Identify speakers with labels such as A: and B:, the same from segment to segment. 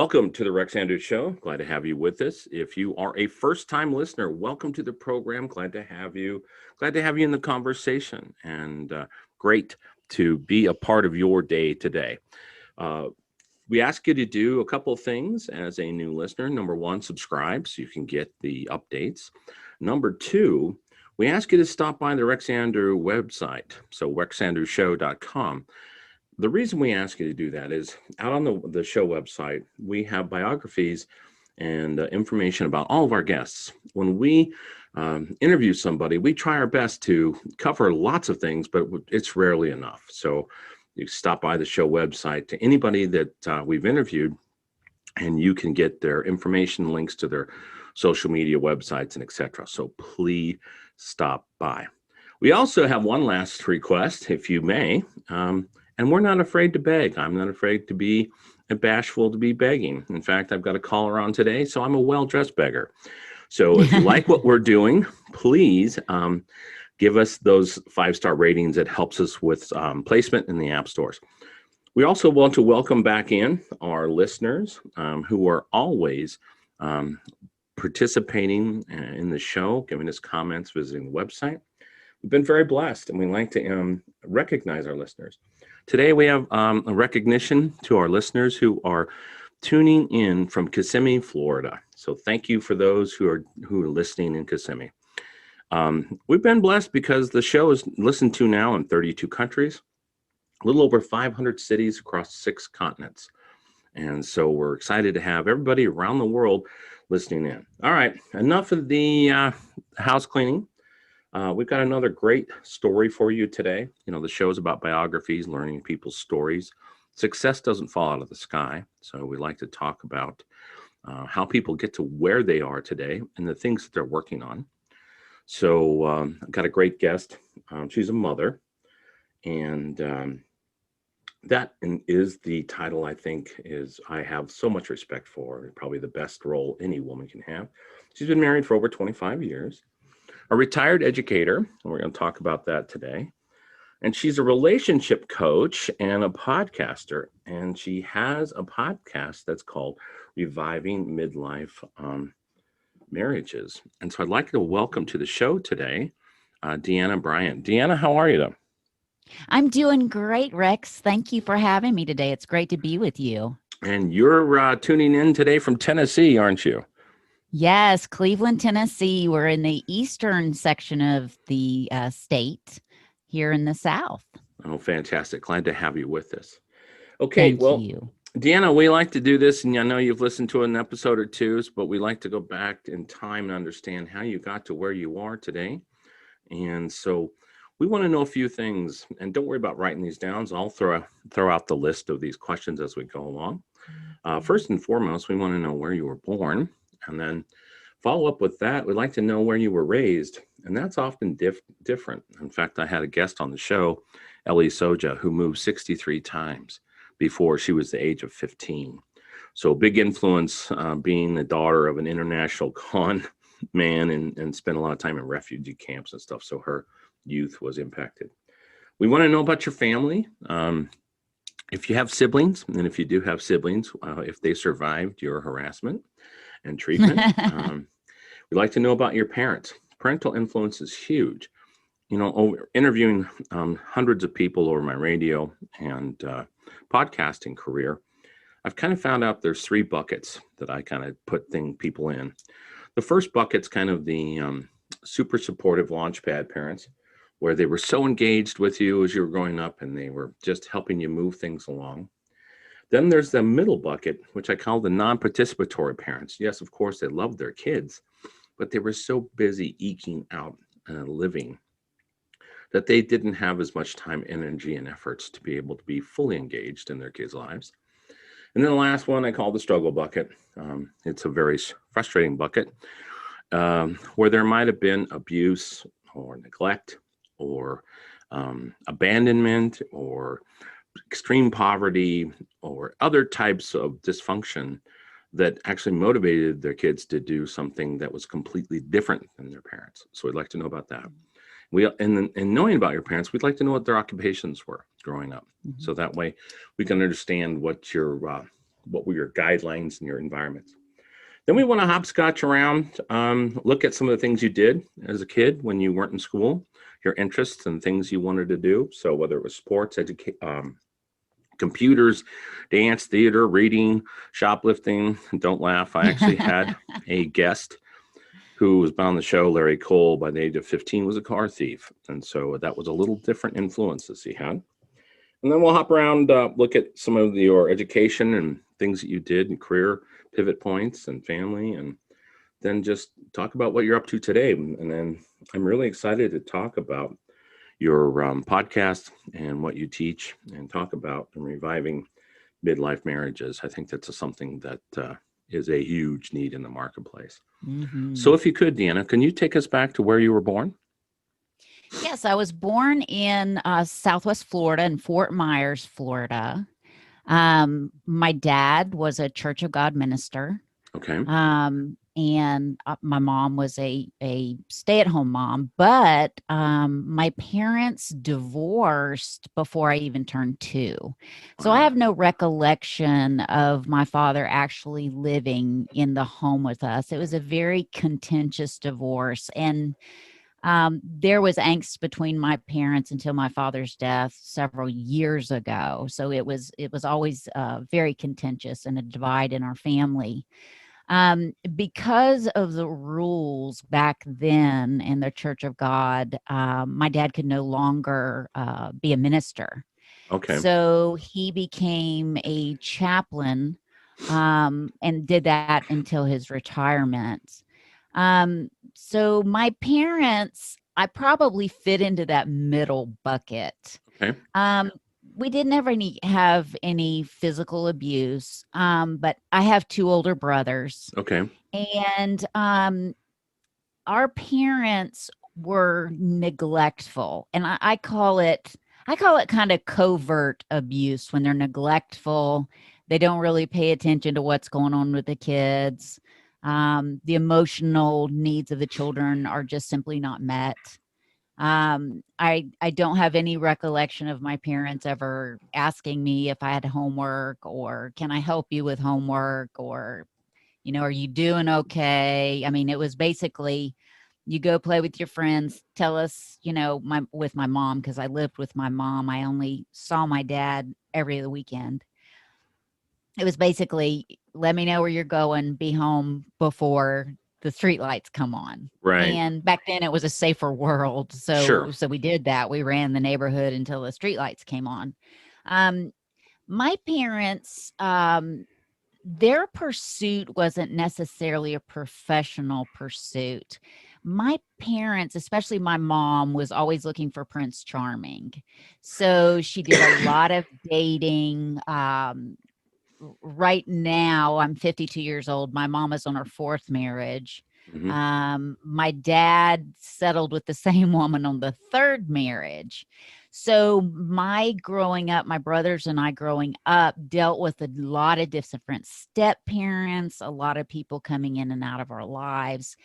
A: Welcome to the Rex Andrews Show. Glad to have you with us. If you are a first-time listener, welcome to the program. Glad to have you. Glad to have you in the conversation, and great to be a part of your day today. We ask you to do a couple of things as a new listener. Number one, subscribe so you can get the updates. Number two, we ask you to stop by the Rex Andrews website, so rexandrewshow.com. The reason we ask you to do that is out on the show website, we have biographies and information about all of our guests. When we interview somebody, we try our best to cover lots of things, but it's rarely enough. So you stop by the show website to anybody that we've interviewed, and you can get their information, links to their social media websites, and etc. So please stop by. We also have one last request, if you may. And we're not afraid to beg. I'm not afraid to be bashful to be begging. In fact, I've got a caller on today, so I'm a well-dressed beggar. So if you like what we're doing, please give us those 5-star ratings. It helps us with placement in the app stores. We also want to welcome back in our listeners who are always participating in the show, giving us comments, visiting the website. We've been very blessed, and we like to recognize our listeners. Today, we have a recognition to our listeners who are tuning in from Kissimmee, Florida. So thank you for those who are listening in Kissimmee. We've been blessed because the show is listened to now in 32 countries, a little over 500 cities across 6 continents. And so we're excited to have everybody around the world listening in. All right, enough of the house cleaning. We've got another great story for you today. You know, the show is about biographies, learning people's stories. Success doesn't fall out of the sky. So we like to talk about how people get to where they are today and the things that they're working on. So I've got a great guest. She's a mother. And that is the title, I think, is I have so much respect for. Probably the best role any woman can have. She's been married for over 25 years. A retired educator, and we're going to talk about that today. And she's a relationship coach and a podcaster. And she has a podcast that's called Reviving Midlife Marriages. And so I'd like to welcome to the show today, Deanna Bryant. Deanna, how are you though?
B: I'm doing great, Rex. Thank you for having me today. It's great to be with you.
A: And you're tuning in today from Tennessee, aren't you?
B: Yes, Cleveland, Tennessee. We're in the eastern section of the state here in the South.
A: Oh, fantastic. Glad to have you with us. Okay,
B: Thank
A: well,
B: you.
A: Deanna, we like to do this, and I know you've listened to an episode or two, but we like to go back in time and understand how you got to where you are today. And so we want to know a few things, and don't worry about writing these down. So I'll throw out the list of these questions as we go along. First and foremost, we want to know where you were born, and then follow up with that. We'd like to know where you were raised, and that's often different. In fact, I had a guest on the show, Ellie Soja, who moved 63 times before she was the age of 15. So big influence, being the daughter of an international con man and spent a lot of time in refugee camps and stuff. So her youth was impacted. We want to know about your family. If you have siblings, and if you do have siblings, if they survived your harassment and treatment. We'd like to know about your parents. Parental influence is huge. You know, interviewing hundreds of people over my radio and podcasting career, I've kind of found out there's 3 buckets that I kind of put people in. The first bucket's kind of the super supportive launchpad parents, where they were so engaged with you as you were growing up and they were just helping you move things along. Then there's the middle bucket, which I call the non-participatory parents. Yes, of course, they loved their kids, but they were so busy eking out a living that they didn't have as much time, energy, and efforts to be able to be fully engaged in their kids' lives. And then the last one I call the struggle bucket. It's a very frustrating bucket where there might have been abuse or neglect or abandonment or extreme poverty or other types of dysfunction that actually motivated their kids to do something that was completely different than their parents. So we'd like to know about that. And knowing about your parents, we'd like to know what their occupations were growing up. Mm-hmm. So that way we can understand what your what were your guidelines in your environments. Then we want to hopscotch around, look at some of the things you did as a kid when you weren't in school, your interests and things you wanted to do. So whether it was sports, computers, dance, theater, reading, shoplifting. Don't laugh. I actually had a guest who was on the show, Larry Cole, by the age of 15, was a car thief. And so that was a little different influences he had. And then we'll hop around, look at some of your education and things that you did and career pivot points and family, and then just talk about what you're up to today. And then I'm really excited to talk about your podcast and what you teach and talk about and reviving midlife marriages. I think that's something that is a huge need in the marketplace. So if you could, Deanna, can you take us back to where you were born?
B: Yes, I was born in Southwest Florida, in Fort Myers, Florida. My dad was a Church of God minister.
A: Okay.
B: And my mom was a stay-at-home mom, but my parents divorced before I even turned 2. So I
A: Wow.
B: have no recollection of my father actually living in the home with us. It was a very contentious divorce, and there was angst between my parents until my father's death several years ago. So it was always very contentious and a divide in our family. Because of the rules back then in the Church of God, my dad could no longer be a minister.
A: Okay.
B: So he became a chaplain, and did that until his retirement. So my parents, I probably fit into that middle bucket.
A: Okay.
B: Um, we didn't ever have any physical abuse, but I have 2 older brothers,
A: Okay.
B: and our parents were neglectful, and I call it kind of covert abuse when they're neglectful. They don't really pay attention to what's going on with the kids. The emotional needs of the children are just simply not met. I don't have any recollection of my parents ever asking me if I had homework, or can I help you with homework, or are you doing okay? I mean, it was basically, you go play with your friends, tell us, with my mom, because I lived with my mom. I only saw my dad every other weekend. It was basically, let me know where you're going, be home before the street lights come on.
A: Right.
B: And back then it was a safer world. So
A: Sure.
B: so we did that. We ran the neighborhood until the street lights came on. Um, my parents, their pursuit wasn't necessarily a professional pursuit. My parents, especially my mom, was always looking for Prince Charming. So she did a lot of dating. Right now, I'm 52 years old. My mom is on her 4th marriage.
A: Hmm.
B: My dad settled with the same woman on the 3rd marriage. So my growing up, my brothers and I growing up, dealt with a lot of different step parents, a lot of people coming in and out of our lives,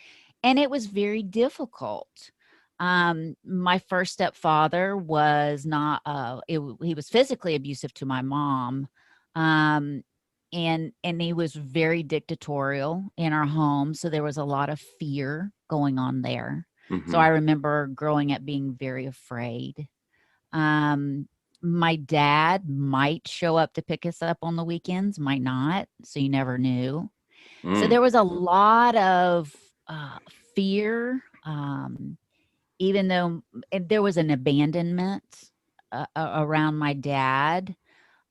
B: and it was very difficult. My first stepfather was not, he was physically abusive to my mom. Um, and he was very dictatorial in our home, so there was a lot of fear going on there. So
A: Hmm.
B: I remember growing up being very afraid. Um, my dad might show up to pick us up on the weekends, might not, so you never knew. So
A: Mm.
B: there was a lot of fear, even though there was an abandonment around my dad.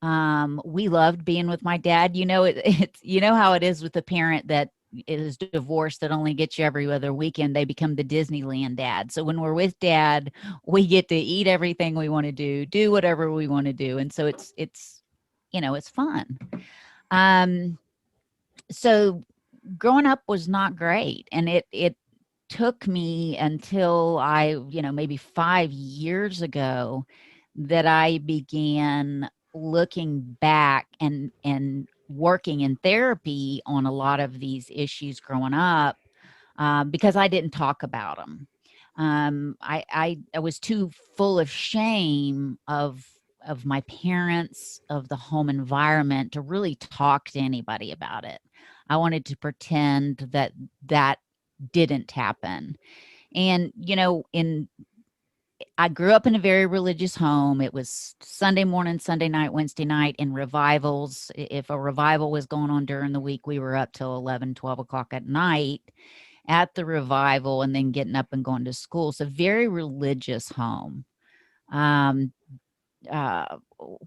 B: We loved being with my dad. It's how it is with a parent that is divorced that only gets you every other weekend. They become the Disneyland dad. So when we're with dad, we get to eat everything we want to do whatever we want to do, and so it's fun. Um, so growing up was not great, and it took me until maybe 5 years ago, that I began looking back and working in therapy on a lot of these issues growing up, because I didn't talk about them. I was too full of shame of my parents, of the home environment to really talk to anybody about it. I wanted to pretend that that didn't happen. And, in I grew up in a very religious home. It was Sunday morning, Sunday night, Wednesday night in revivals. If a revival was going on during the week, we were up till 11, 12 o'clock at night at the revival and then getting up and going to school. So very religious home. Um,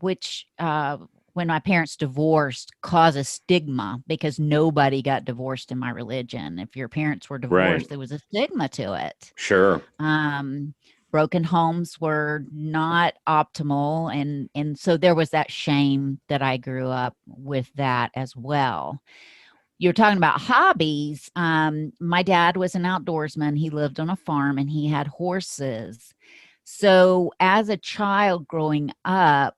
B: which when my parents divorced caused a stigma because nobody got divorced in my religion. If your parents were
A: Right.
B: divorced, there was a stigma to it.
A: Sure.
B: um, Broken homes were not optimal, and so there was that shame that I grew up with that as well. You're talking about hobbies. My dad was an outdoorsman. He lived on a farm and he had horses. So as a child growing up,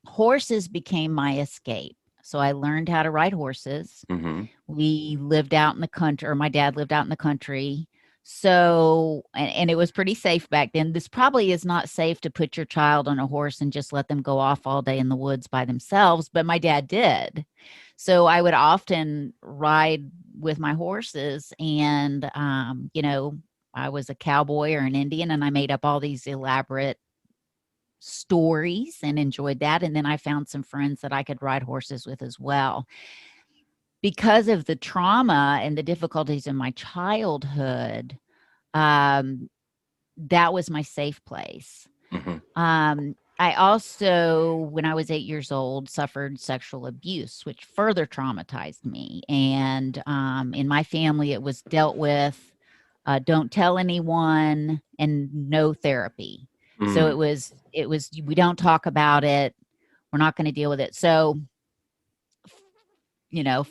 B: horses became my escape. So I learned how to ride horses.
A: Mm-hmm.
B: We lived out in the country, or my dad lived out in the country. So, and it was pretty safe back then. This probably is not safe to put your child on a horse and just let them go off all day in the woods by themselves, but my dad did. So I would often ride with my horses, and, I was a cowboy or an Indian, and I made up all these elaborate stories and enjoyed that. And then I found some friends that I could ride horses with as well. Because of the trauma and the difficulties in my childhood, um, that was my safe place.
A: Mm-hmm.
B: I also, when I was 8 years old, suffered sexual abuse, which further traumatized me. And in my family, it was dealt with, don't tell anyone, and no therapy. So
A: Mm.
B: we don't talk about it. We're not going to deal with it. So,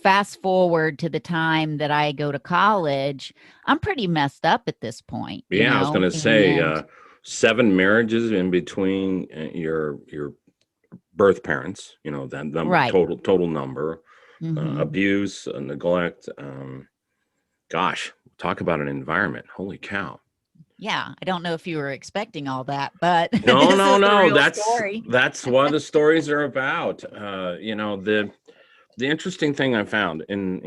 B: fast forward to the time that I go to college, I'm pretty messed up at this point,
A: Yeah, I was going to say
B: and
A: 7 marriages in between your birth parents. That number,
B: right.
A: total number,
B: Hmm.
A: abuse, neglect. Gosh, talk about an environment. Holy cow.
B: Yeah, I don't know if you were expecting all that, but
A: No,
B: this
A: no,
B: is the
A: no.
B: real
A: That's
B: story.
A: that's what the stories are about. The interesting thing I found in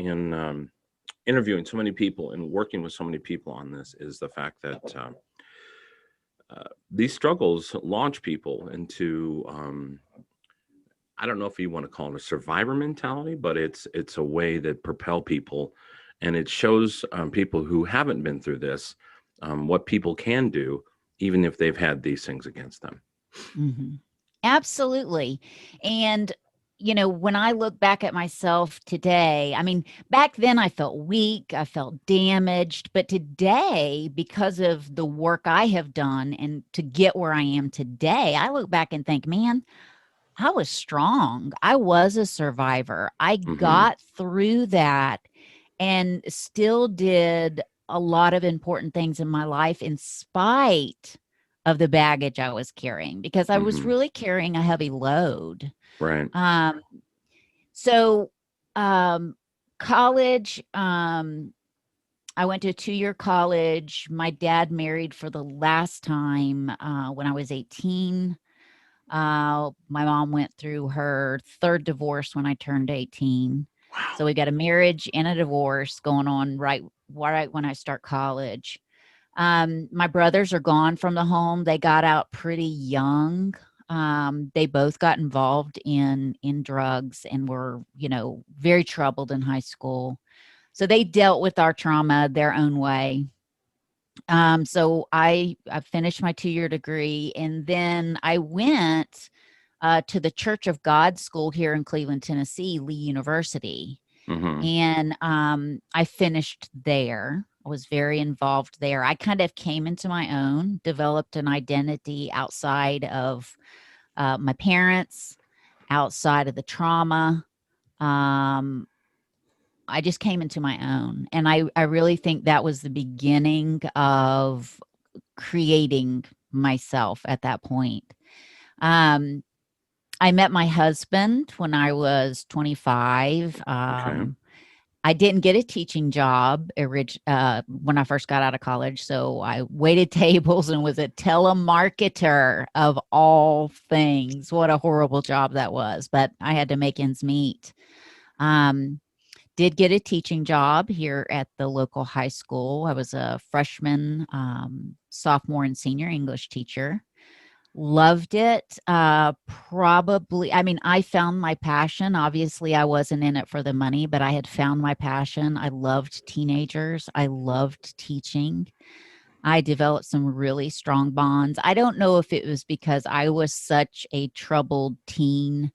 A: interviewing so many people and working with so many people on this is the fact that these struggles launch people into I don't know if you want to call it a survivor mentality, but it's a way that propel people, and it shows people who haven't been through this what people can do, even if they've had these things against them.
B: Mhm. Absolutely. And, when I look back at myself today, I mean, back then I felt weak, I felt damaged, but today, because of the work I have done and to get where I am today, I look back and think, man, I was strong. I was a survivor. I
A: Hmm.
B: got through that and still did a lot of important things in my life in spite of the baggage I was carrying, because I was
A: Hmm.
B: really carrying a heavy load.
A: Right.
B: Um, so, um, college, I went to a 2-year college. My dad married for the last time when I was 18. My mom went through her third divorce when I turned 18.
A: Wow.
B: So we got a marriage and a divorce going on right when I start college. My brothers are gone from the home. They got out pretty young. They both got involved in drugs and were, very troubled in high school. So they dealt with our trauma their own way. So I finished my 2-year degree, and then I went to the Church of God school here in Cleveland, Tennessee, Lee University.
A: Hmm.
B: And I finished there. I was very involved there. I kind of came into my own, developed an identity outside of my parents, outside of the trauma. Um, I just came into my own. And I really think that was the beginning of creating myself at that point. Um, I met my husband when I was 25.
A: Okay.
B: I didn't get a teaching job when I first got out of college, so I waited tables and was a telemarketer of all things. What a horrible job that was, but I had to make ends meet. Um, did get a teaching job here at the local high school. I was a freshman, sophomore, and senior English teacher. Loved it. Probably, I mean, I found my passion. Obviously, I wasn't in it for the money, but I had found my passion. I loved teenagers. I loved teaching. I developed some really strong bonds. I don't know if it was because I was such a troubled teen,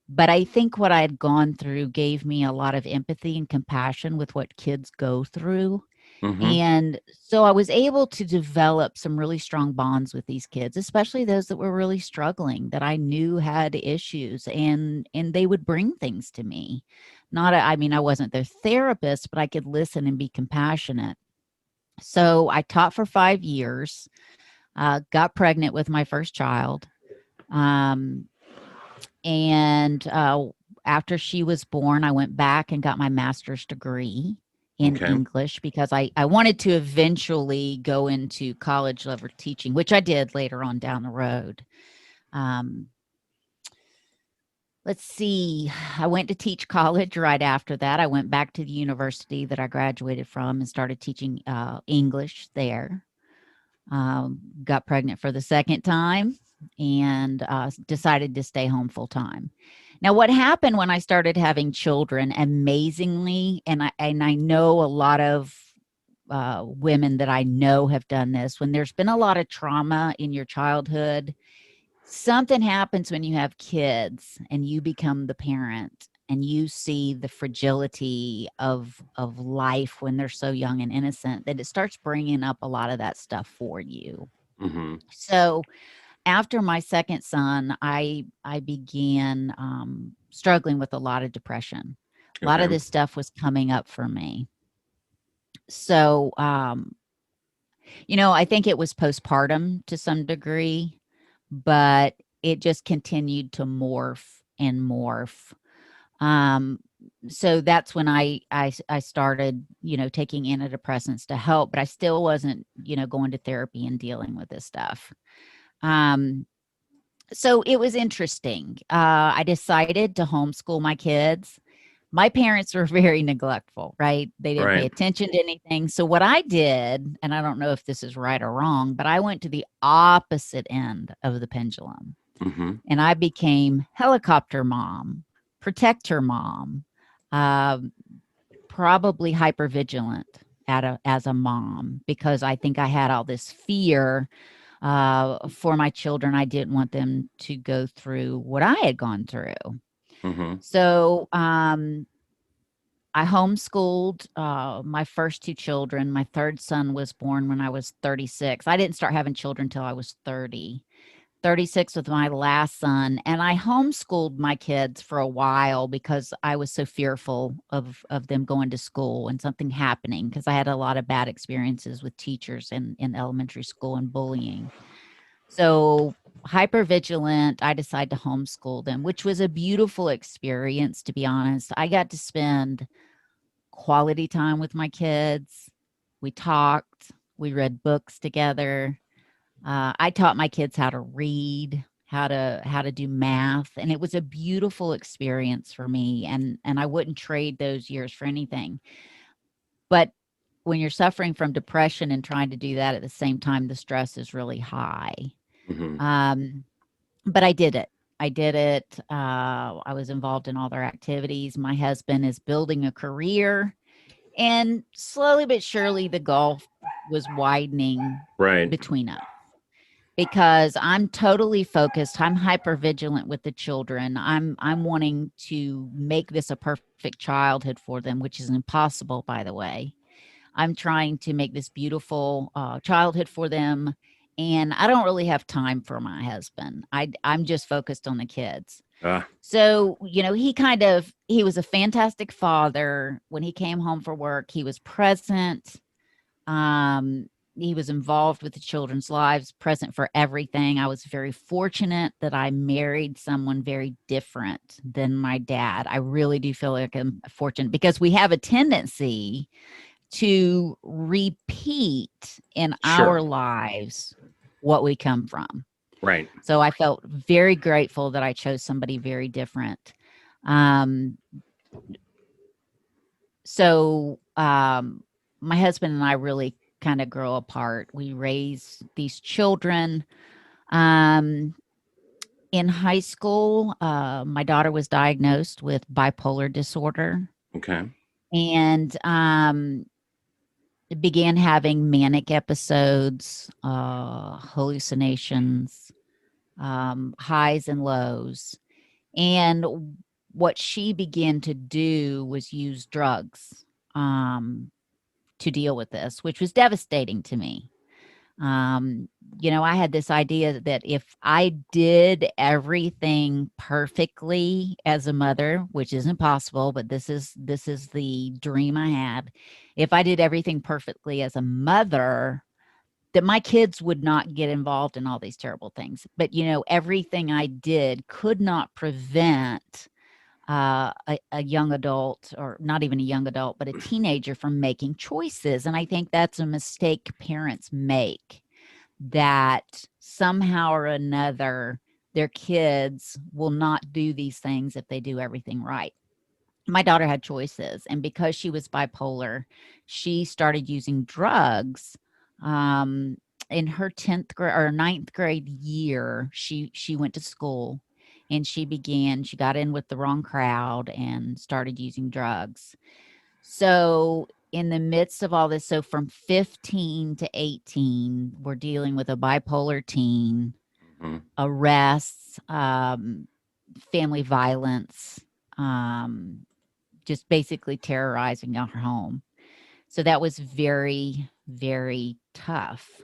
B: but I think what I had gone through gave me a lot of empathy and compassion with what kids go through.
A: Mm-hmm.
B: And so I was able to develop some really strong bonds with these kids, especially those that were really struggling, that I knew had issues, and they would bring things to me. I mean, I wasn't their therapist, but I could listen and be compassionate. So I taught for 5 years, got pregnant with my first child. Um, and after she was born, I went back and got my master's degree in
A: Okay.
B: English because I wanted to eventually go into college level teaching, which I did later on down the road. Um, let's see, I went to teach college right after that. I went back to the university that I graduated from and started teaching English there. Got pregnant for the second time and decided to stay home full time. Now, what happened when I started having children, amazingly, and I know a lot of women that I know have done this, when there's been a lot of trauma in your childhood, something happens when you have kids and you become the parent and you see the fragility of life when they're so young and innocent, that it starts bringing up a lot of that stuff for you.
A: Mm-hmm.
B: So after my second son, I began struggling with a lot of depression. A lot of
A: Okay.
B: this stuff was coming up for me. So I think it was postpartum to some degree, but it just continued to morph and morph. Um, so that's when I started, taking antidepressants to help, but I still wasn't, going to therapy and dealing with this stuff. Um, so it was interesting. I decided to homeschool my kids. My parents were very neglectful, right? They didn't pay
A: Right.
B: attention to anything. So what I did, and I don't know if this is right or wrong, but I went to the opposite end of the pendulum
A: Mm-hmm.
B: and I became helicopter mom, protector mom, um, probably hyper vigilant as a mom, because I think I had all this fear for my children. I didn't want them to go through what I had gone through.
A: Mm-hmm.
B: So I homeschooled my first two children. My third son was born when I was 36. I didn't start having children until I was 30. 36 with my last son, and I homeschooled my kids for a while because I was so fearful of them going to school and something happening, because I had a lot of bad experiences with teachers in elementary school and bullying. So hyper vigilant, I decided to homeschool them, which was a beautiful experience, to be honest. I got to spend quality time with my kids. We talked, we read books together. I taught my kids how to read, how to do math, and it was a beautiful experience for me. And I wouldn't trade those years for anything. But when you're suffering from depression and trying to do that at the same time, the stress is really high.
A: Mm-hmm.
B: Um, but I did it. I did it. I was involved in all their activities. My husband is building a career, and slowly but surely, the gulf was widening
A: Right.
B: between us, because I'm totally focused. I'm hyper vigilant with the children. I'm wanting to make this a perfect childhood for them, which is impossible, by the way. I'm trying to make this beautiful childhood for them, and I don't really have time for my husband. I'm just focused on the kids.
A: Ah.
B: So, he was a fantastic father. When he came home for work, he was present. Um, he was involved with the children's lives, present for everything. I was very fortunate that I married someone very different than my dad. I really do feel like I'm fortunate because we have a tendency to repeat in our
A: Sure.
B: lives what we come from.
A: Right.
B: So I felt very grateful that I chose somebody very different. Um, so my husband and I really kind of grow apart. We raise these children. Um, in high school, my daughter was diagnosed with bipolar disorder
A: Okay.
B: and began having manic episodes, hallucinations, highs and lows. And what she began to do was use drugs um, to deal with this, which was devastating to me. Um, I had this idea that if I did everything perfectly as a mother, which isn't possible, but this is the dream I had. If I did everything perfectly as a mother, that my kids would not get involved in all these terrible things. But everything I did could not prevent a young adult, or not even a young adult, but a teenager from making choices. And I think that's a mistake parents make, that somehow or another their kids will not do these things if they do everything right. My daughter had choices, and because she was bipolar, she started using drugs. um, in her 10th grade or ninth grade year, she went to school, and she got in with the wrong crowd and started using drugs. So in the midst of all this, so from 15 to 18, we're dealing with a bipolar teen,
A: Hmm.
B: arrests, family violence, um, just basically terrorizing our home. So that was very, very tough.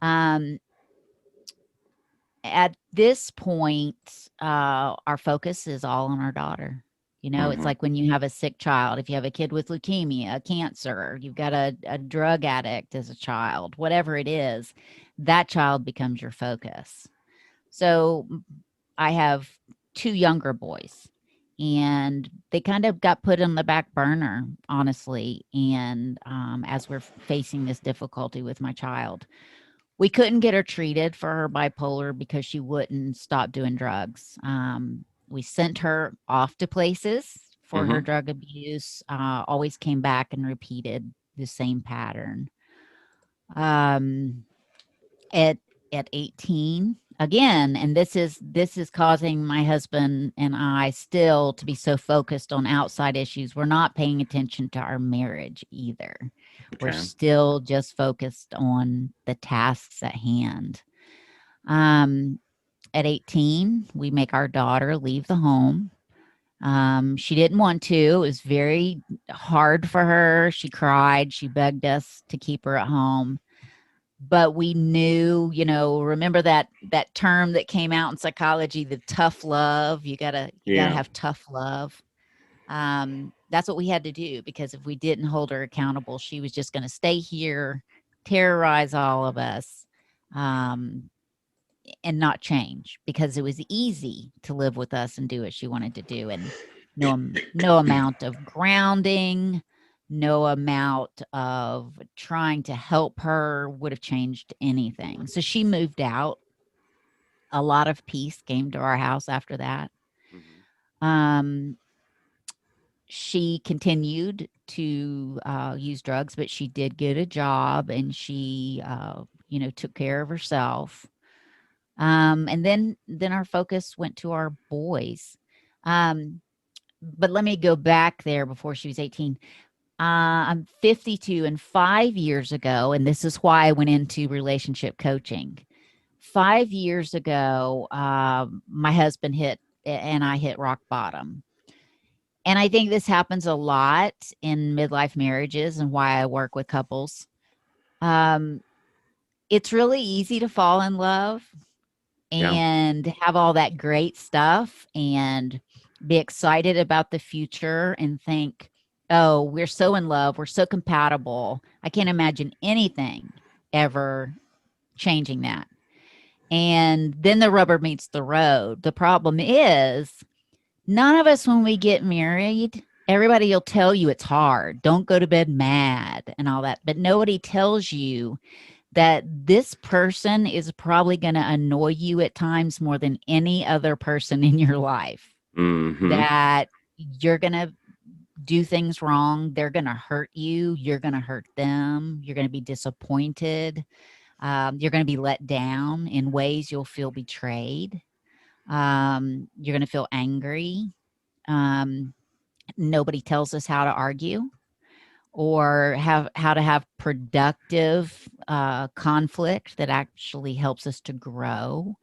B: Um, at this point, our focus is all on our daughter. It's
A: Hmm.
B: like when you have a sick child, if you have a kid with leukemia, cancer, you've got a drug addict as a child, whatever it is, that child becomes your focus. So I have two younger boys, and they kind of got put on the back burner, honestly. And as we're facing this difficulty with my child, we couldn't get her treated for her bipolar because she wouldn't stop doing drugs. We sent her off to places for her
A: Hmm.
B: drug abuse, always came back and repeated the same pattern. Um, at at 18 again, and this is causing my husband and I still to be so focused on outside issues. We're not paying attention to our marriage either. We're
A: Okay.
B: still just focused on the tasks at hand. um at 18, we make our daughter leave the home. She didn't want to. It was very hard for her. She cried, she begged us to keep her at home, but we knew, remember that term that came out in psychology, the tough love. You gotta
A: Yeah.
B: have tough love. That's what we had to do, because if we didn't hold her accountable, she was just going to stay here, terrorize all of us, um, and not change, because it was easy to live with us and do what she wanted to do. And no amount of grounding, no amount of trying to help her would have changed anything. So she moved out. A lot of peace came to our house after that.
A: Hmm.
B: Um, she continued to use drugs, but she did get a job, and she, took care of herself. And then our focus went to our boys. Um, but let me go back there before she was 18. I'm 52, and 5 years ago, and this is why I went into relationship coaching. 5 years ago, my husband and I hit rock bottom. And I think this happens a lot in midlife marriages, and why I work with couples. Um, it's really easy to fall in love
A: Yeah.
B: and have all that great stuff and be excited about the future and think, oh, we're so in love, we're so compatible. I can't imagine anything ever changing that. And then the rubber meets the road. The problem is, none of us, when we get married, everybody will tell you it's hard. Don't go to bed mad and all that. But nobody tells you that this person is probably going to annoy you at times more than any other person in your life.
A: Mm-hmm.
B: That you're going to do things wrong. They're going to hurt you. You're going to hurt them. You're going to be disappointed. You're going to be let down in ways you'll feel betrayed. You're going to feel angry. Um, Nobody tells us how to argue or how to have productive conflict that actually helps us to grow.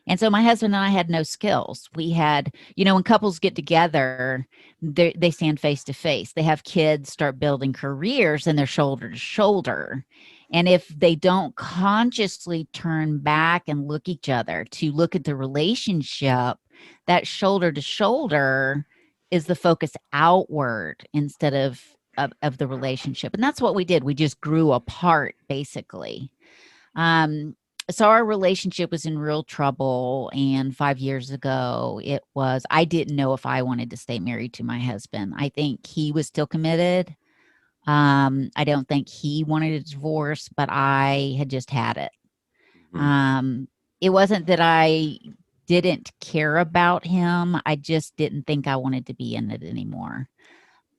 B: And so my husband and I had no skills. We had, when couples get together, they stand face to face. They have kids, start building careers, and they're shoulder to shoulder. And if they don't consciously turn back and look each other to look at the relationship, that shoulder to shoulder is the focus outward instead of the relationship. And that's what we did. We just grew apart, basically. Um, so our relationship was in real trouble. And 5 years ago, I didn't know if I wanted to stay married to my husband. I think he was still committed. I don't think he wanted a divorce, but I had just had it.
A: Mm-hmm.
B: It wasn't that I didn't care about him. I just didn't think I wanted to be in it anymore.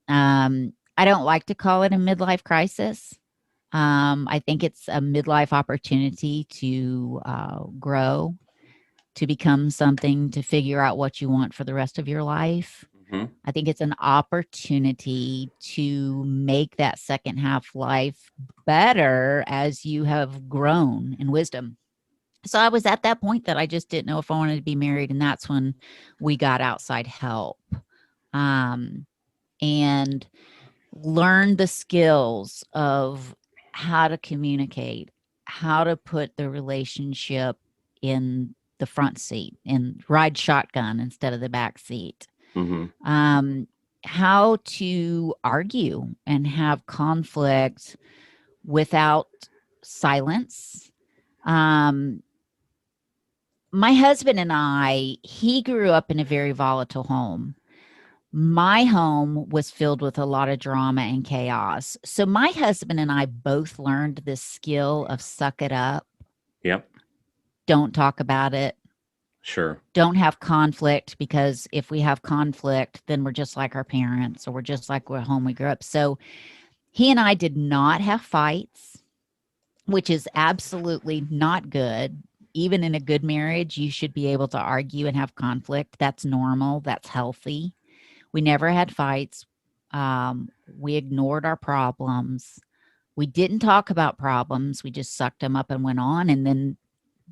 B: I don't like to call it a midlife crisis. I think it's a midlife opportunity to grow, to become something, to figure out what you want for the rest of your life.
A: Mm-hmm.
B: I think it's an opportunity to make that second half life better as you have grown in wisdom. So I was at that point that I just didn't know if I wanted to be married. And that's when we got outside help. And learn the skills of how to communicate, how to put the relationship in the front seat and ride shotgun instead of the back seat.
A: Mm-hmm.
B: How to argue and have conflict without silence. Um, my husband and he grew up in a very volatile home. My home was filled with a lot of drama and chaos. So my husband and I both learned this skill of suck it up.
A: Yep.
B: Don't talk about it.
A: Sure.
B: Don't have conflict, because if we have conflict, then we're just like our parents, or we're just like the home we grew up. So he and I did not have fights, which is absolutely not good. Even in a good marriage, you should be able to argue and have conflict. That's normal. That's healthy. We never had fights. We ignored our problems. We didn't talk about problems. We just sucked them up and went on. And then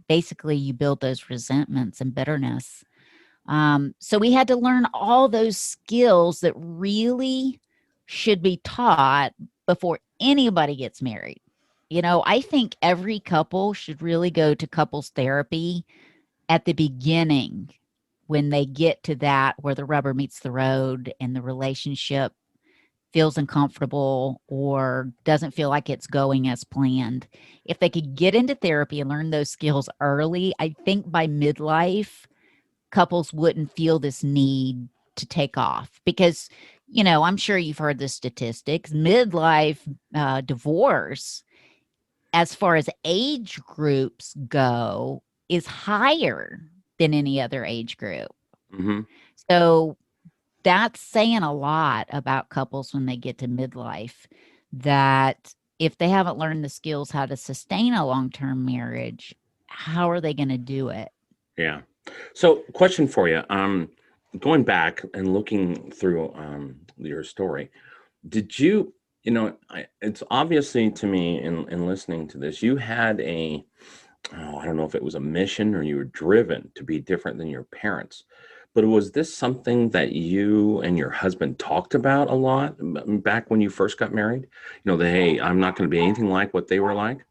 B: basically you build those resentments and bitterness. So we had to learn all those skills that really should be taught before anybody gets married. I think every couple should really go to couples therapy at the beginning, when they get to that where the rubber meets the road and the relationship feels uncomfortable or doesn't feel like it's going as planned. If they could get into therapy and learn those skills early, I think by midlife, couples wouldn't feel this need to take off, because, I'm sure you've heard the statistics. Midlife divorce, as far as age groups go, is higher than any other age group.
A: Mm-hmm.
B: So that's saying a lot about couples when they get to midlife, that if they haven't learned the skills how to sustain a long-term marriage, how are they going to do it?
A: Yeah. So, question for you. Going back and looking through your story, did you, it's obviously to me in listening to this, you had I don't know if it was a mission or you were driven to be different than your parents. But was this something that you and your husband talked about a lot back when you first got married? That, hey, I'm not going to be anything like what they were like.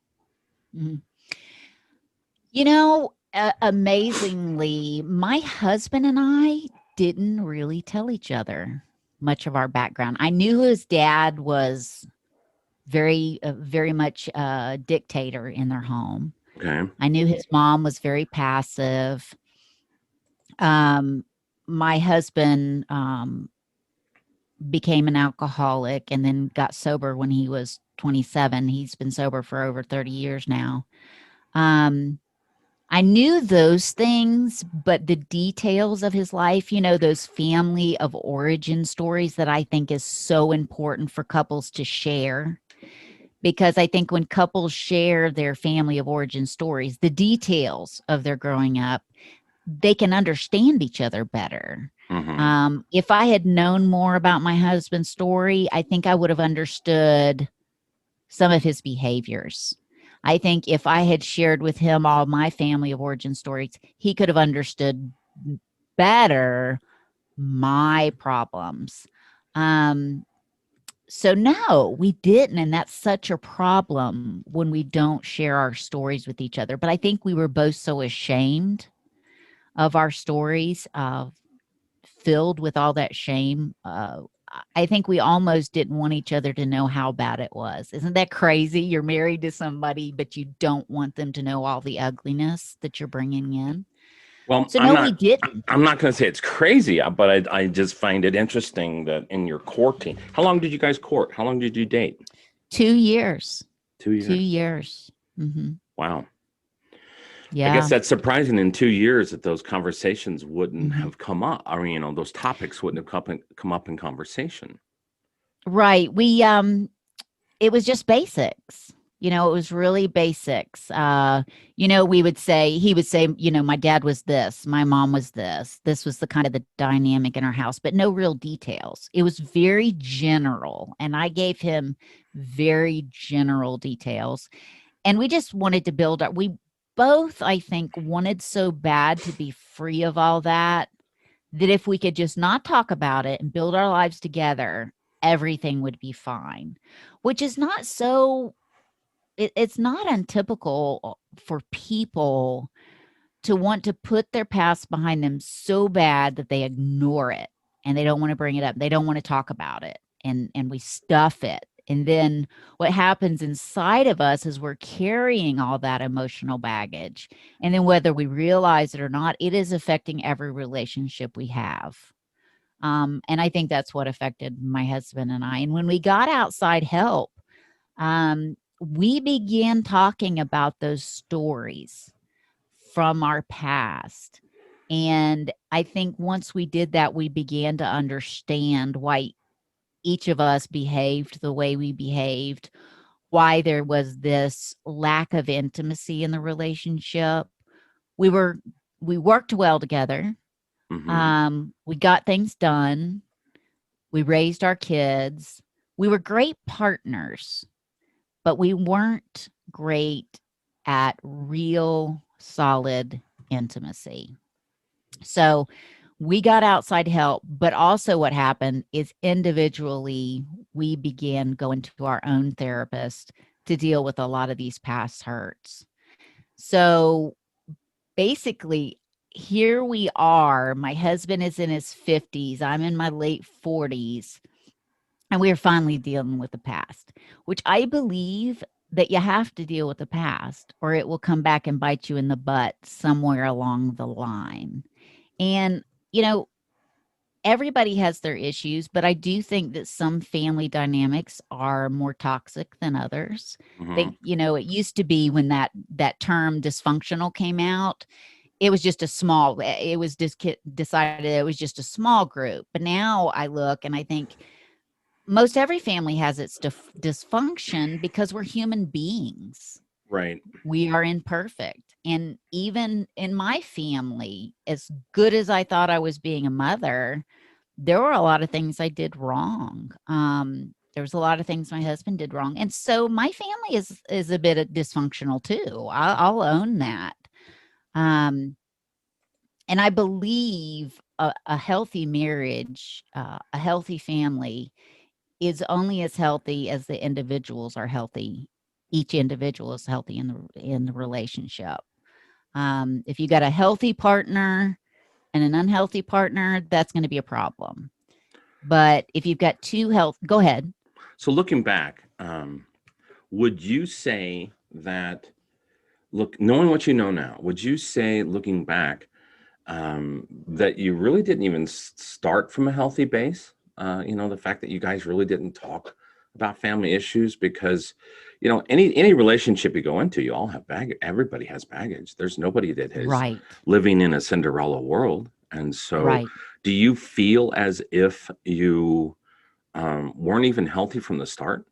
B: Mhm. Amazingly, my husband and I didn't really tell each other much of our background. I knew his dad was very much a dictator in their home.
A: Okay.
B: I knew his mom was very passive. Um, my husband became an alcoholic and then got sober when he was 27. He's been sober for over 30 years now. Um, I knew those things, but the details of his life, those family of origin stories that I think is so important for couples to share. Because I think when couples share their family of origin stories, the details of their growing up, they can understand each other better.
A: Mm-hmm.
B: If I had known more about my husband's story, I think I would have understood some of his behaviors. I think if I had shared with him all my family of origin stories, he could have understood better my problems. Um, so no, we didn't, and that's such a problem when we don't share our stories with each other. But I think we were both so ashamed of our stories, filled with all that shame. I think we almost didn't want each other to know how bad it was. Isn't that crazy? You're married to somebody, but you don't want them to know all the ugliness that you're bringing in.
A: Well,
B: So no, we didn't.
A: I'm not going to say it's crazy, but I just find it interesting that in your courting, how long did you guys court? How long did you date?
B: 2 years.
A: 2 years.
B: 2 years. Mm-hmm.
A: Wow. I guess
B: Yeah.
A: that's surprising in 2 years that those conversations wouldn't
B: Mm-hmm.
A: have come up. I mean, those topics wouldn't have come up in conversation.
B: Right. It was just basics. It was really basics. He would say, my dad was this, my mom was this. This was the kind of the dynamic in our house, but no real details. It was very general. And I gave him very general details. And we just wanted to build up. We both, I think, wanted so bad to be free of all that, that if we could just not talk about it and build our lives together, everything would be fine, which is not so, it's not untypical for people to want to put their past behind them so bad that they ignore it and they don't want to bring it up. They don't want to talk about it, and we stuff it. And then what happens inside of us is we're carrying all that emotional baggage. And then whether we realize it or not, it is affecting every relationship we have. And I think that's what affected my husband and I. And when we got outside help, we began talking about those stories from our past. And I think once we did that, we began to understand why each of us behaved the way we behaved, why there was this lack of intimacy in the relationship. We were we worked well together.
A: Mm-hmm.
B: We got things done. We raised our kids. We were great partners, but we weren't great at real solid intimacy. So we got outside help, but also what happened is individually we began going to our own therapist to deal with a lot of these past hurts. So basically, here we are. My husband is in his 50s. I'm in my late 40s. And we are finally dealing with the past, which I believe that you have to deal with the past or it will come back and bite you in the butt somewhere along the line. And, you know, everybody has their issues, but I do think that some family dynamics are more toxic than others.
A: Mm-hmm.
B: It used to be when that term dysfunctional came out, it was just a small, it was just decided it was just a small group. But now I look and I think most every family has its dysfunction because we're human beings.
A: Right.
B: We are imperfect. And even in my family, as good as I thought I was being a mother, there were a lot of things I did wrong. There was a lot of things my husband did wrong. And so my family is a bit dysfunctional too. I'll own that. Um, and I believe a healthy marriage, a healthy family is only as healthy as the individuals are healthy. Each individual is healthy in the relationship. If you got a healthy partner and an unhealthy partner, that's going to be a problem. But if you've got two health, go ahead.
A: So looking back, would you say that, look, knowing what you know now, would you say, looking back, that you really didn't even start from a healthy base? The fact that you guys really didn't talk about family issues, because, any relationship you go into, you all have baggage. Everybody has baggage. There's nobody that is
B: Right.
A: living in a Cinderella world. And so,
B: Right.
A: do you feel as if you weren't even healthy from the start?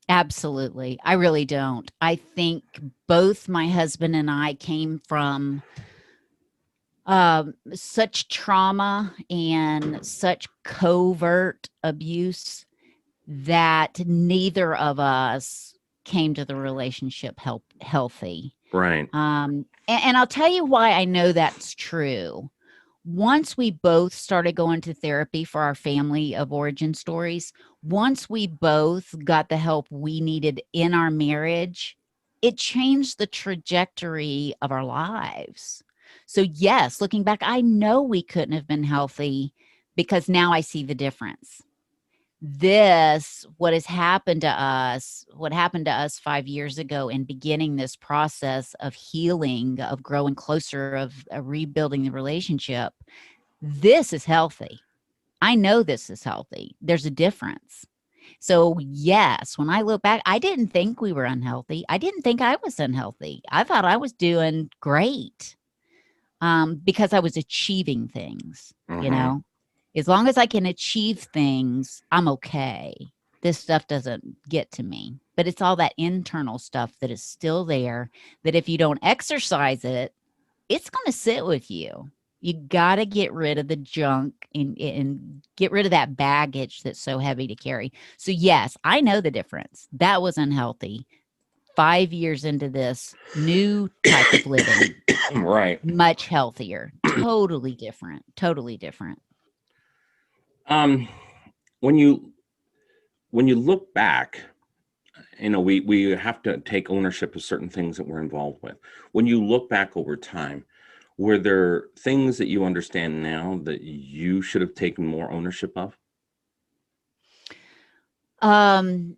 B: Absolutely. I really don't. I think both my husband and I came from such trauma and such covert abuse that neither of us came to the relationship healthy.
A: Right.
B: And I'll tell you why I know that's true. Once we both started going to therapy for our family of origin stories, once we both got the help we needed in our marriage, it changed the trajectory of our lives. So, yes, looking back, I know we couldn't have been healthy because now I see the difference. What happened to us 5 years ago in beginning this process of healing, of growing closer, of rebuilding the relationship, this is healthy. I know this is healthy. There's a difference. So, yes, when I look back, I didn't think we were unhealthy. I didn't think I was unhealthy. I thought I was doing great, because I was achieving things, you
A: Mm-hmm.
B: know? As long as I can achieve things, I'm okay. This stuff doesn't get to me. But it's all that internal stuff that is still there, that if you don't exercise it, it's going to sit with you. You got to get rid of the junk and get rid of that baggage that's so heavy to carry. So, yes, I know the difference. That was unhealthy. 5 years into this new type of living,
A: Right.
B: much healthier, totally different, totally different.
A: Um, when you look back, we have to take ownership of certain things that we're involved with. When you look back over time, were there things that you understand now that you should have taken more ownership of?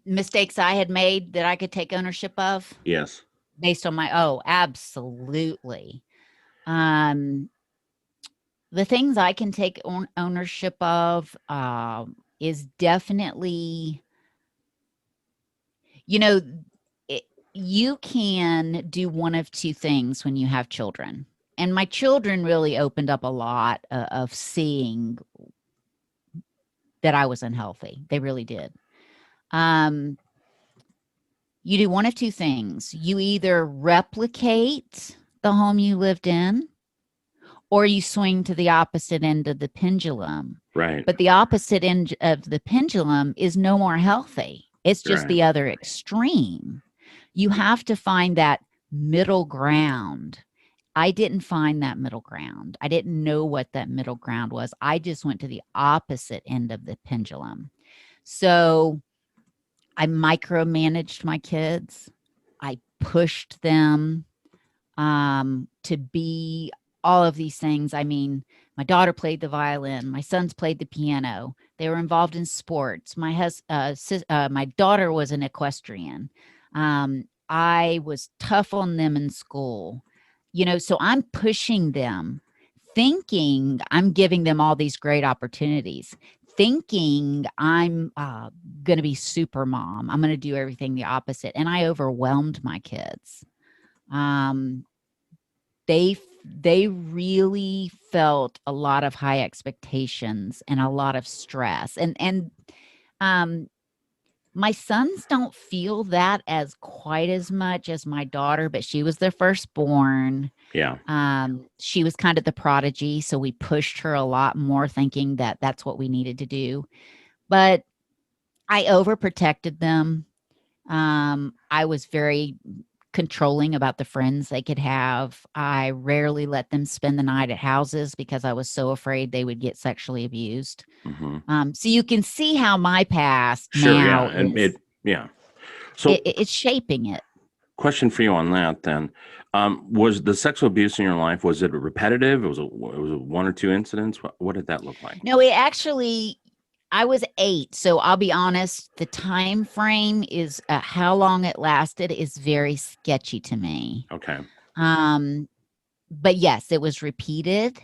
B: Mistakes I had made that I could take ownership of
A: Yes.
B: based on absolutely. Um, the things I can take ownership of, is definitely, you know, it, you can do one of two things when you have children. And my children really opened up a lot of seeing that I was unhealthy. They really did. Um, you do one of two things. You either replicate the home you lived in, or you swing to the opposite end of the pendulum.
A: Right.
B: But the opposite end of the pendulum is no more healthy. It's just
A: Right.
B: the other extreme. You have to find that middle ground. I didn't find that middle ground. I didn't know what that middle ground was. I just went to the opposite end of the pendulum. So I micromanaged my kids. I pushed them, to be all of these things. I mean, my daughter played the violin. My sons played the piano. They were involved in sports. My daughter was an equestrian. I was tough on them in school. So I'm pushing them, thinking I'm giving them all these great opportunities, thinking I'm going to be super mom. I'm going to do everything the opposite. And I overwhelmed my kids. Um, they really felt a lot of high expectations and a lot of stress. And um, my sons don't feel that as quite as much as my daughter, but she was their firstborn.
A: Yeah.
B: She was kind of the prodigy, so we pushed her a lot more, thinking that that's what we needed to do. But I overprotected them. I was very controlling about the friends they could have. I rarely let them spend the night at houses because I was so afraid they would get sexually abused.
A: Mm-hmm.
B: So you can see how my past
A: Sure. Yeah.
B: now
A: And
B: is
A: yeah. So,
B: it's shaping it.
A: question for you on that then. Was the sexual abuse in your life, was it repetitive? It was one or two incidents? What did that look like?
B: No, it actually, I was 8, so I'll be honest, the time frame is how long it lasted is very sketchy to me.
A: Okay.
B: Um, but yes, it was repeated.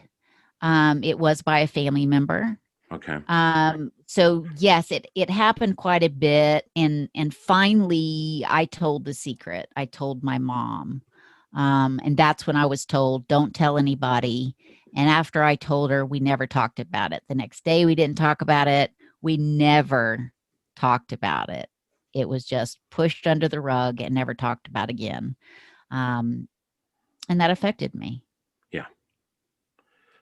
B: It was by a family member.
A: Okay.
B: So yes, it happened quite a bit, and finally I told the secret. I told my mom. And that's when I was told, don't tell anybody. And after I told her, we never talked about it. The next day we didn't talk about it. We never talked about it. It was just pushed under the rug and never talked about again. Um, and that affected me.
A: Yeah,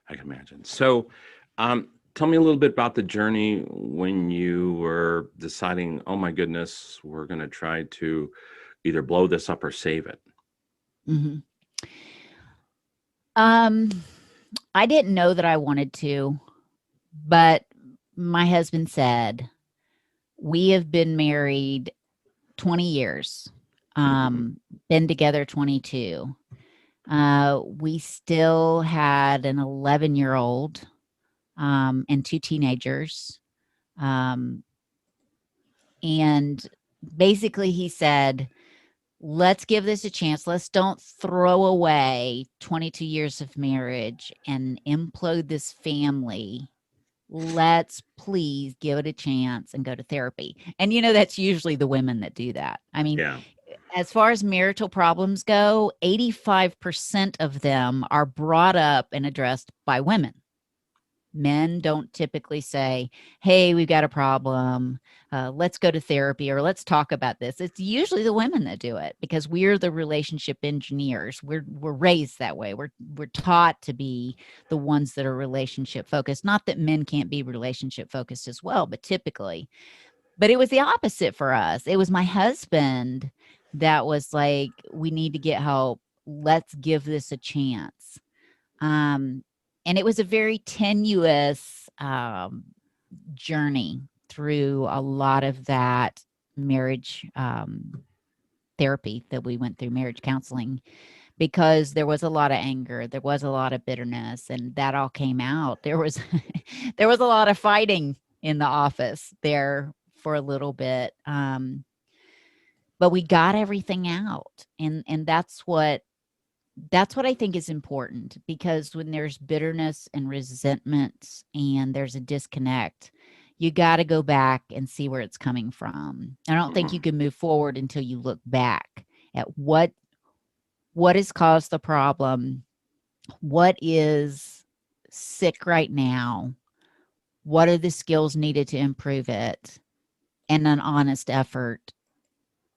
A: I can imagine. So, tell me a little bit about the journey when you were deciding, oh my goodness, we're going to try to either blow this up or save it.
B: Mhm. Um, I didn't know that I wanted to, but my husband said, we have been married 20 years,
A: Mhm.
B: been together 22. We still had an 11-year-old and 2 teenagers. Um, and basically, he said, let's give this a chance. Let's don't throw away 22 years of marriage and implode this family. Let's please give it a chance and go to therapy. And that's usually the women that do that. I mean,
A: Yeah.
B: as far as marital problems go, 85% of them are brought up and addressed by women. Men don't typically say, hey, we've got a problem. Let's go to therapy or let's talk about this. It's usually the women that do it because we're the relationship engineers. We're raised that way. We're taught to be the ones that are relationship focused. Not that men can't be relationship focused as well, but typically. But it was the opposite for us. It was my husband that was like, we need to get help. Let's give this a chance. Um, and it was a very tenuous journey through a lot of that marriage therapy that we went through, marriage counseling, because there was a lot of anger, there was a lot of bitterness, and that all came out. There was there was a lot of fighting in the office there for a little bit, but we got everything out, and that's what I think is important, because when there's bitterness and resentment and there's a disconnect, you got to go back and see where it's coming from. I don't think you
A: Mhm.
B: can move forward until you look back at what has caused the problem, what is sick right now, what are the skills needed to improve it, and an honest effort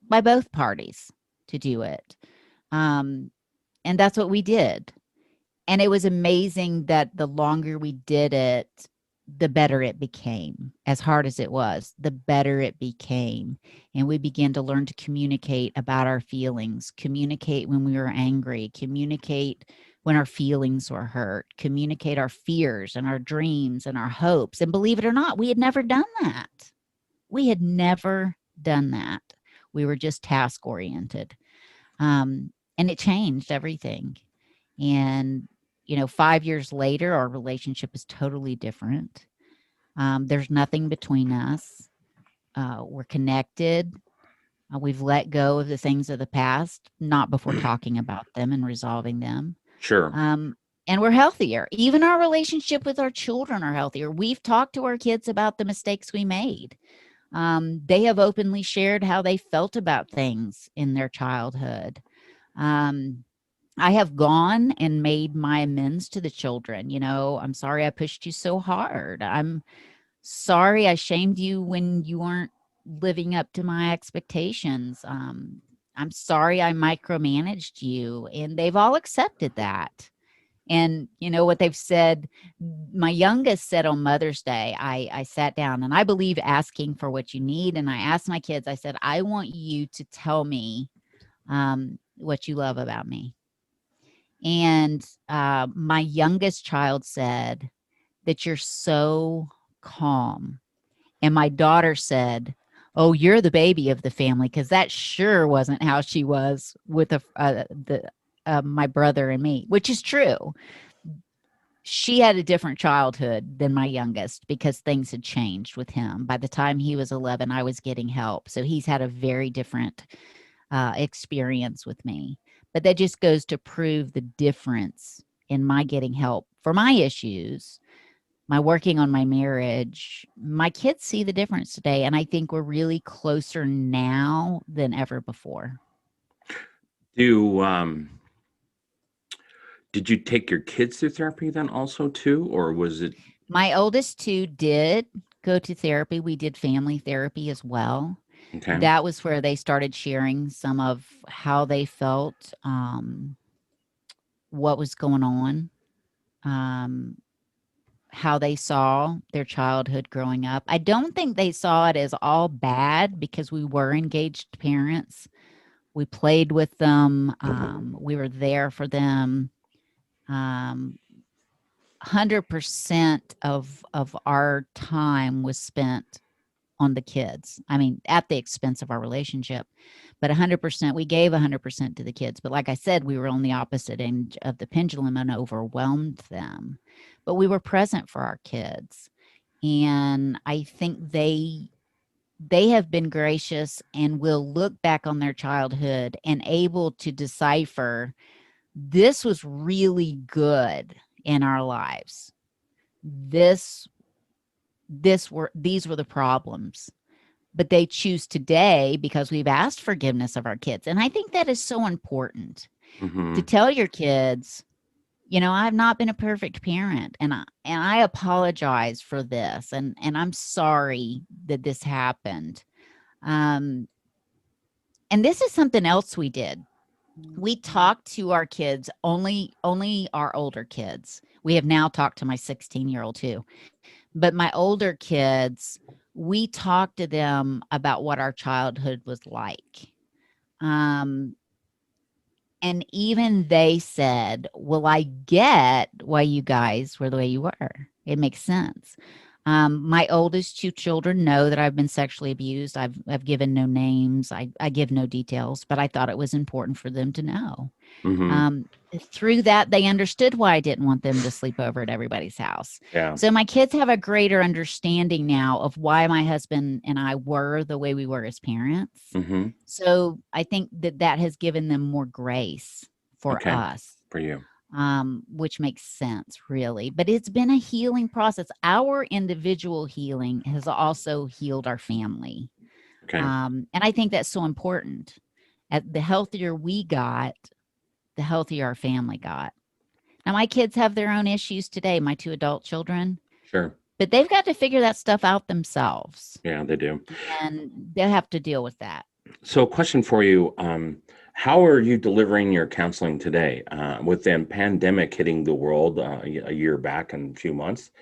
B: by both parties to do it. Um, and that's what we did. And it was amazing that the longer we did it, the better it became. As hard as it was, the better it became. And we began to learn to communicate about our feelings, communicate when we were angry, communicate when our feelings were hurt, communicate our fears and our dreams and our hopes. And believe it or not, we had never done that. We had never done that. We were just task oriented. And it changed everything. And 5 years later, our relationship is totally different. There's nothing between us. We're connected. We've let go of the things of the past, not before talking about them and resolving them.
A: Sure.
B: Um, and we're healthier. Even our relationship with our children are healthier. We've talked to our kids about the mistakes we made. They have openly shared how they felt about things in their childhood. Um, I have gone and made my amends to the children. I'm sorry I pushed you so hard. I'm sorry I shamed you when you weren't living up to my expectations. I'm sorry I micromanaged you. And they've all accepted that. And you know what they've said? My youngest said on Mother's Day, I sat down, and I believe asking for what you need. And I asked my kids, I said, I want you to tell me what you love about me. And my youngest child said that you're so calm. And my daughter said, oh, you're the baby of the family, because that sure wasn't how she was with my brother and me, which is true. she had a different childhood than my youngest because things had changed with him. By the time he was 11, I was getting help. So he's had a very different experience with me. But that just goes to prove the difference in my getting help for my issues, my working on my marriage. My kids see the difference today. And I think we're really closer now than ever before.
A: Do did you take your kids through therapy then also too, or was it
B: My oldest two did go to therapy. We did family therapy as well.
A: okay?
B: That was where they started sharing some of how they felt, what was going on, um, how they saw their childhood growing up. I don't think they saw it as all bad because we were engaged parents. We played with them. We were there for them. 100% of our time was spent on the kids. I mean, at the expense of our relationship, but 100%, we gave 100% to the kids. But like I said, we were on the opposite end of the pendulum and overwhelmed them. But we were present for our kids. And I think they have been gracious and will look back on their childhood and able to decipher this was really good in our lives. This these were the problems, but they choose today because we've asked forgiveness of our kids. And I think that is so important to
A: Mm-hmm.
B: tell your kids, I've not been a perfect parent, and I apologize for this, and I'm sorry that this happened. Um and this is something else we did. We talked to our kids, only our older kids. We have now talked to my 16-year-old too. But my older kids, we talked to them about what our childhood was like. Um, and even they said, well, I get why you guys were the way you were. It makes sense. My oldest two children know that I've been sexually abused. I've given no names. I give no details, but I thought it was important for them to know.
A: Mm-hmm.
B: Um, Through that, they understood why I didn't want them to sleep over at everybody's house.
A: Yeah.
B: So my kids have a greater understanding now of why my husband and I were the way we were as parents.
A: Mm-hmm.
B: So I think that that has given them more grace for
A: Okay.
B: us,
A: For you.
B: which makes sense, really. But it's been a healing process. Our individual healing has also healed our family.
A: Okay.
B: And I think that's so important. The healthier we got, the healthier our family got. Now, my kids have their own issues today, my two adult children,
A: Sure.
B: but they've got to figure that stuff out themselves,
A: Yeah, they do.
B: and they'll have to deal with that.
A: So, question for you: how are you delivering your counseling today with the pandemic hitting the world a year back and a few months?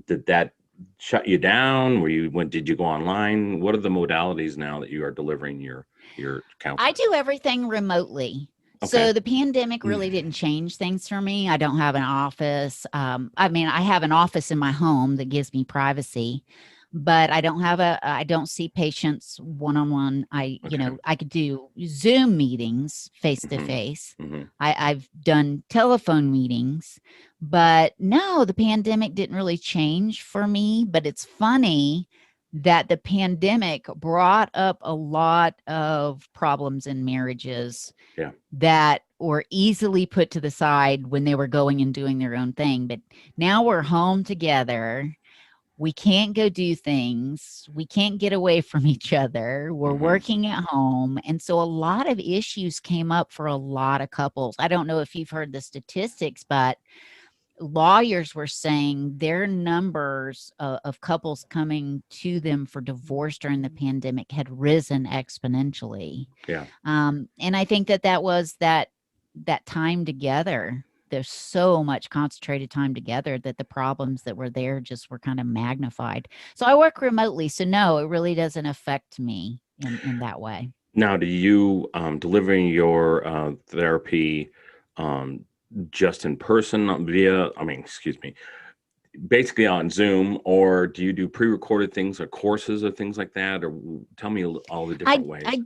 A: Did that shut you down? Were you when did you go online? What are the modalities now that you are delivering your
B: I
A: counseling?
B: do everything remotely.
A: Okay.
B: So the pandemic really didn't change things for me. I don't have an office. I mean, I have an office in my home that gives me privacy, but I don't see patients one on one.
A: Okay.
B: I could do Zoom meetings face to
A: Hmm.
B: face.
A: Hmm.
B: I've done telephone meetings, but no, the pandemic didn't really change for me. But it's funny that the pandemic brought up a lot of problems in marriages
A: Yeah.
B: that were easily put to the side when they were going and doing their own thing. But now we're home together. We can't go do things. We can't get away from each other. We're
A: Hmm.
B: working at home. And so a lot of issues came up for a lot of couples. I don't know if you've heard the statistics, but lawyers were saying their numbers of couples coming to them for divorce during the pandemic had risen exponentially.
A: Yeah.
B: And I think that that was that time together. There's so much concentrated time together that the problems that were there just were kind of magnified. So I work remotely, so no, it really doesn't affect me in that way.
A: Now, do you delivering your therapy um, just in person via? I mean, excuse me, basically on Zoom, or do you do pre-recorded things or courses or things like that? Or tell me all the
B: I
A: different ways.
B: I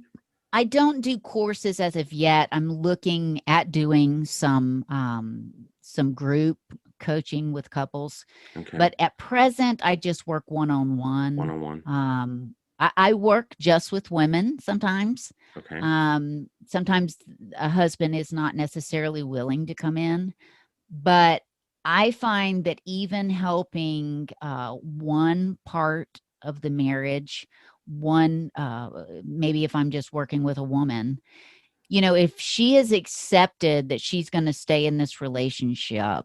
B: I don't do courses as of yet. I'm looking at doing some group coaching with couples,
A: Okay.
B: but at present, I just work one-on-one.
A: One-on-one.
B: I work just with women sometimes.
A: Okay.
B: Sometimes a husband is not necessarily willing to come in, but I find that even helping one part of the marriage, maybe if I'm just working with a woman, if she has accepted that she's going to stay in this relationship,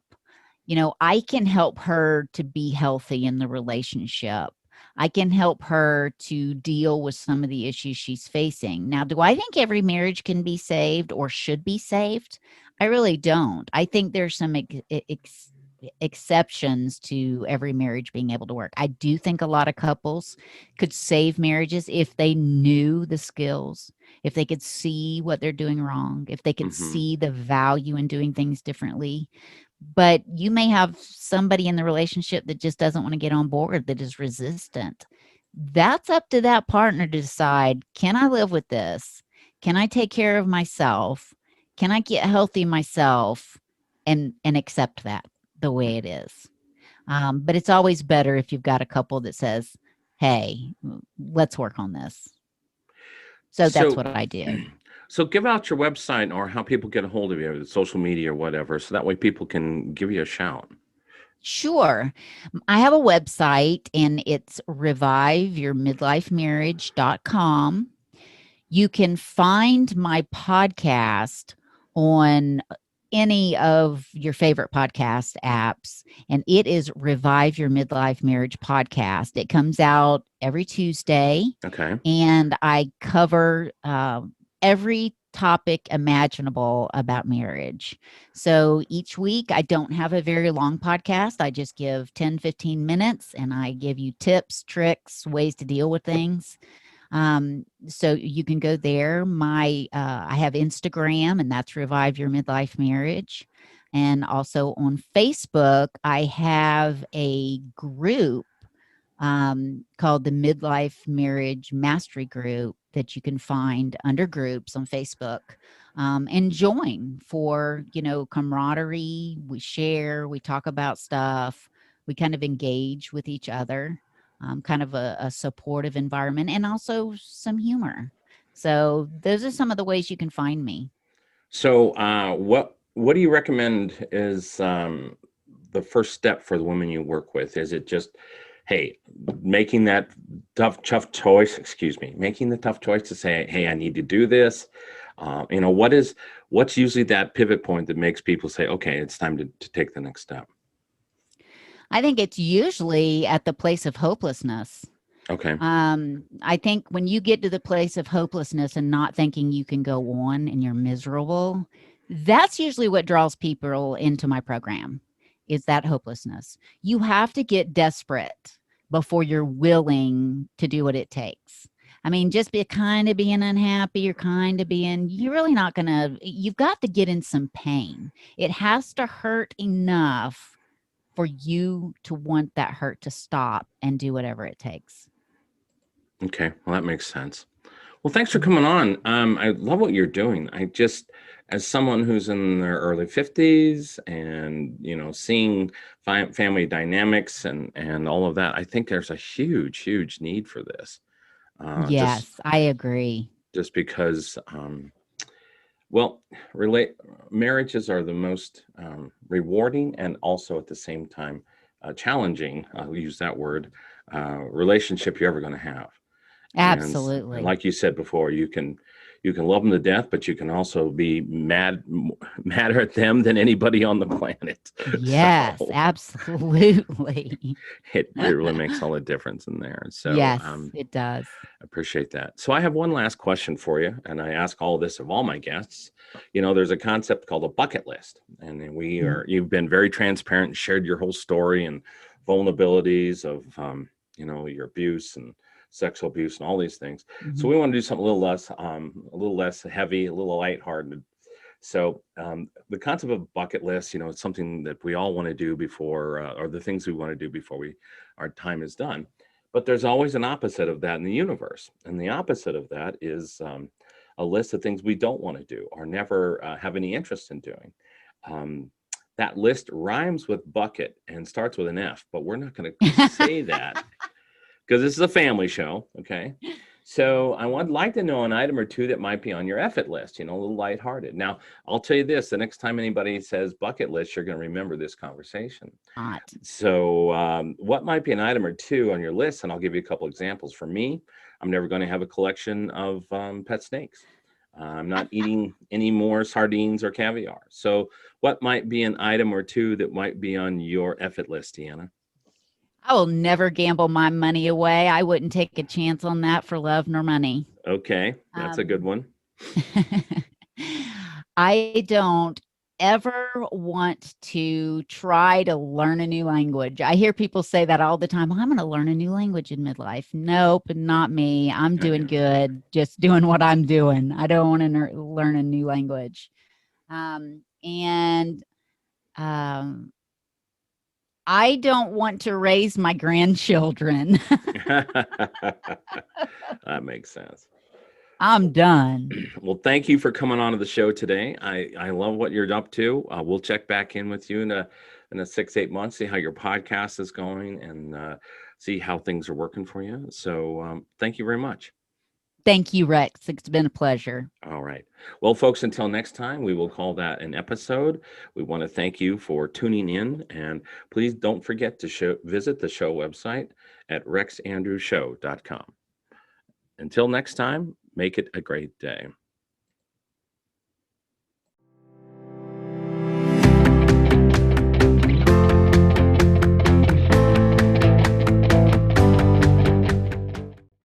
B: I can help her to be healthy in the relationship. I can help her to deal with some of the issues she's facing. Now, do I think every marriage can be saved or should be saved? I really don't. I think there's some exceptions to every marriage being able to work. I do think a lot of couples could save marriages if they knew the skills, if they could see what they're doing wrong, if they could
A: Mm-hmm.
B: see the value in doing things differently. But you may have somebody in the relationship that just doesn't want to get on board, that is resistant. That's up to that partner to decide, can I live with this? Can I take care of myself? Can I get healthy myself and accept that the way it is? But it's always better if you've got a couple that says, hey, let's work on this. So that's
A: So,
B: what I do.
A: so give out your website or how people get a hold of you, social media or whatever, so that way people can give you a shout.
B: Sure. I have a website and it's reviveyourmidlifemarriage.com. You can find my podcast on any of your favorite podcast apps, and it is Revive Your Midlife Marriage Podcast. It comes out every Tuesday,
A: Okay.
B: and I cover every topic imaginable about marriage. So each week, I don't have a very long podcast. I just give 10, 15 minutes, and I give you tips, tricks, ways to deal with things. So you can go there. I have Instagram, and that's Revive Your Midlife Marriage. And also on Facebook, I have a group called the Midlife Marriage Mastery Group that you can find under groups on Facebook, and join for, camaraderie. We share, we talk about stuff, we kind of engage with each other, kind of a supportive environment, and also some humor. So those are some of the ways you can find me.
A: So, what do you recommend is the first step for the women you work with? Is it just, hey, making that tough choice? Excuse me, making the tough choice to say, hey, I need to do this. What's usually that pivot point that makes people say, okay, it's time to take the next step?
B: I think it's usually at the place of hopelessness.
A: Okay.
B: I think when you get to the place of hopelessness and not thinking you can go on and you're miserable, that's usually what draws people into my program, is that hopelessness. You have to get desperate before you're willing to do what it takes. I mean, just be kind of being unhappy or kind of being, you're really not going to, you've got to get in some pain. It has to hurt enough for you to want that hurt to stop and do whatever it takes.
A: Okay. Well, that makes sense. Well, thanks for
B: Mhm.
A: coming on. I love what you're doing. As someone who's in their early 50s and, seeing family dynamics and all of that, I think there's a huge, huge need for this. Just
B: Yes, I agree.
A: just because, well, relate marriages are the most rewarding and also at the same time challenging. I'll use that word. Relationship you're ever going to have. And
B: Absolutely.
A: like you said before, you can love them to death, but you can also be madder at them than anybody on the planet.
B: Yes,
A: So
B: absolutely.
A: it really makes all the difference in there. So
B: Yes, it does.
A: I appreciate that. So I have one last question for you, and I ask all this of all my guests. There's a concept called a bucket list, and then
B: Mhm.
A: you've been very transparent and shared your whole story and vulnerabilities of your abuse and sexual abuse and all these things. So
B: Mhm.
A: we want to do something a little less heavy, a little lighthearted. So the concept of bucket list, it's something that we all want to do before, or the things we want to do before our time is done. But there's always an opposite of that in the universe, and the opposite of that is a list of things we don't want to do or never have any interest in doing. Um, That list rhymes with bucket and starts with an F, but we're not going to say that because this is a family show. Okay. So I would like to know an item or two that might be on your effort list, a little lighthearted. Now, I'll tell you this, the next time anybody says bucket list, you're going to remember this conversation.
B: Not.
A: So what might be an item or two on your list? And I'll give you a couple examples. For me, I'm never going to have a collection of pet snakes. I'm not eating any more sardines or caviar. So what might be an item or two that might be on your effort list, Deanna?
B: I will never gamble my money away. I wouldn't take a chance on that for love nor money.
A: Okay, that's a good
B: Um,
A: one.
B: I don't ever want to try to learn a new language. I hear people say that all the time. I'm going to learn a new language in midlife. Nope, not me. I'm doing good, just doing what I'm doing. I don't want to learn a new language. And I don't want to raise my grandchildren.
A: That makes sense.
B: I'm done.
A: Well, thank you for coming on to the show today. I love what you're up to. We'll check back in with you in a 6-8 months, see how your podcast is going, and see how things are working for you. So thank you very much.
B: Thank you, Rex. It's been a pleasure.
A: All right. Well, folks, until next time, we will call that an episode. We want to thank you for tuning in, and please don't forget to visit the show website at rexandrewshow.com. Until next time, make it a great day.